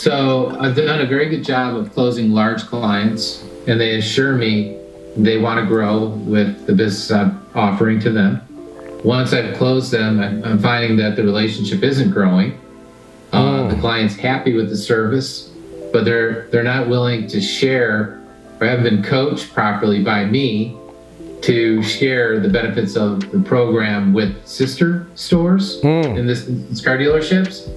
So I've done a very good job of closing large clients, and they assure me they want to grow with the business I'm offering to them. Once I've closed them, I'm finding that the relationship isn't growing. The client's happy with the service, but they're not willing to share or haven't been coached properly by me to share the benefits of the program with sister stores in this car dealerships.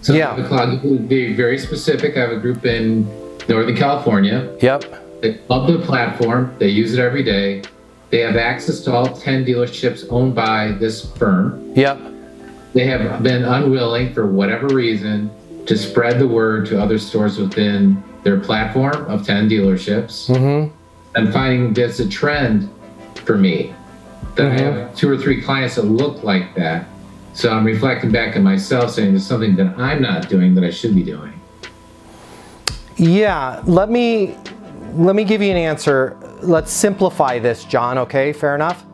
So to be very specific, I have a group in Northern California. Yep. They love the platform. They use it every day. They have access to all 10 dealerships owned by this firm. Yep. They have been unwilling, for whatever reason, to spread the word to other stores within their platform of 10 dealerships. I'm finding that's a trend for me, that I have 2 or 3 clients that look like that. So I'm reflecting back on myself, saying there's something that I'm not doing that I should be doing. Yeah, let me give you an answer. Let's simplify this, John, okay? Fair enough?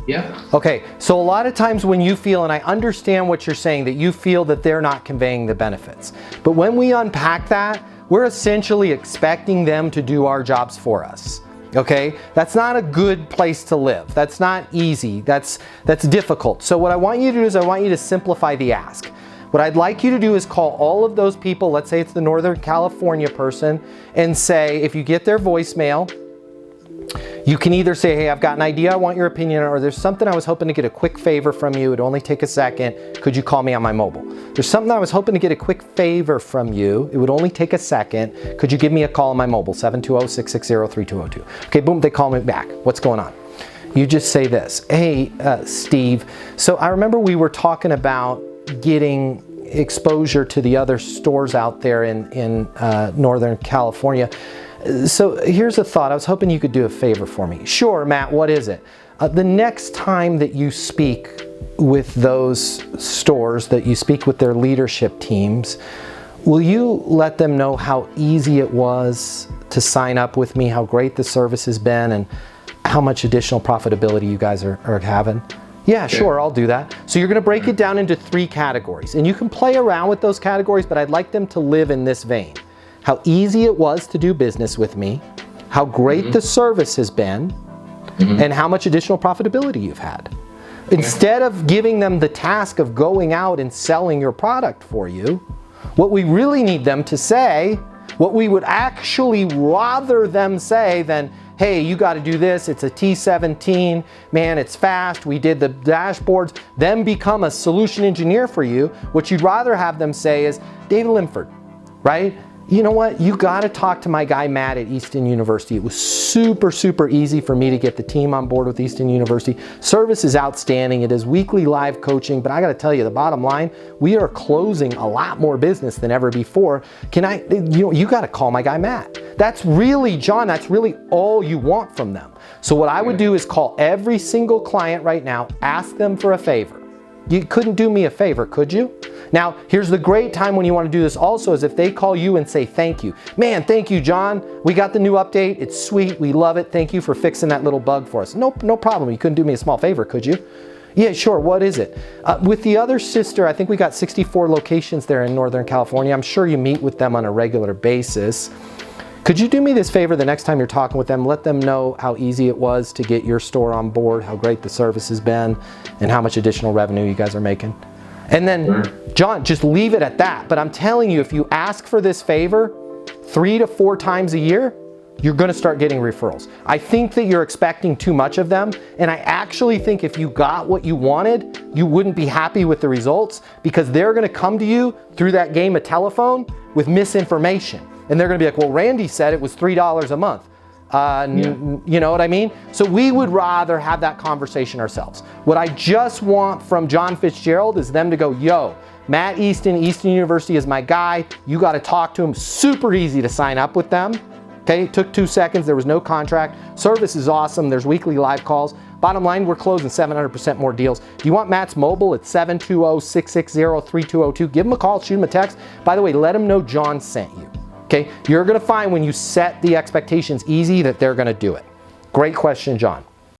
Yeah. Okay, so a lot of times when you feel, and I understand what you're saying, that you feel that they're not conveying the benefits. But when we unpack that, we're essentially expecting them to do our jobs for us. Okay, that's not a good place to live. That's not easy. That's difficult. So what I want you to do is I want you to simplify the ask. What I'd like you to do is call all of those people, let's say it's the Northern California person, and say, if you get their voicemail, you can either say, hey, I've got an idea, I want your opinion, or there's something I was hoping to get a quick favor from you. It'd only take a second. Could you call me on my mobile? There's something I was hoping to get a quick favor from you. It would only take a second. Could you give me a call on my mobile, 720-660-3202? Okay, boom, they call me back. What's going on? You just say this, hey, Steve, so I remember we were talking about getting exposure to the other stores out there in Northern California. So here's a thought. I was hoping you could do a favor for me. Sure, Matt, what is it? The next time that you speak with those stores, that you speak with their leadership teams, will you let them know how easy it was to sign up with me, how great the service has been, and how much additional profitability you guys are having? Yeah, sure, I'll do that. So you're gonna break it down into 3 categories, and you can play around with those categories, but I'd like them to live in this vein. How easy it was to do business with me, how great the service has been, and how much additional profitability you've had. Instead of giving them the task of going out and selling your product for you, what we really need them to say, what we would actually rather them say than, hey, you got to do this, it's a T17, man, it's fast, we did the dashboards, then become a solution engineer for you. What you'd rather have them say is, David Limford, right? You know what? You got to talk to my guy, Matt, at Easton University. It was super, super easy for me to get the team on board with Easton University. Service is outstanding. It is weekly live coaching, but I got to tell you, the bottom line, we are closing a lot more business than ever before. You got to call my guy, Matt. That's really, John, that's really all you want from them. So what I would do is call every single client right now, ask them for a favor. You couldn't do me a favor, could you? Now, here's the great time when you want to do this also is if they call you and say, thank you. Man, thank you, John. We got the new update. It's sweet. We love it. Thank you for fixing that little bug for us. No problem. You couldn't do me a small favor, could you? Yeah, sure. What is it? With the other sister, I think we got 64 locations there in Northern California. I'm sure you meet with them on a regular basis. Could you do me this favor the next time you're talking with them? Let them know how easy it was to get your store on board, how great the service has been, and how much additional revenue you guys are making. And then, John, just leave it at that. But I'm telling you, if you ask for this favor 3 to 4 times a year, you're going to start getting referrals. I think that you're expecting too much of them. And I actually think if you got what you wanted, you wouldn't be happy with the results because they're going to come to you through that game of telephone with misinformation. And they're going to be like, well, Randy said it was $3 a month. You know what I mean? So we would rather have that conversation ourselves. What I just want from John Fitzgerald is them to go, yo, Matt Easton University is my guy. You got to talk to him. Super easy to sign up with them. Okay, it took 2 seconds. There was no contract. Service is awesome. There's weekly live calls. Bottom line, we're closing 700% more deals. Do you want Matt's mobile? It's 720-660-3202. Give him a call, shoot him a text. By the way, let him know John sent you. Okay, you're gonna find when you set the expectations easy that they're gonna do it. Great question, John.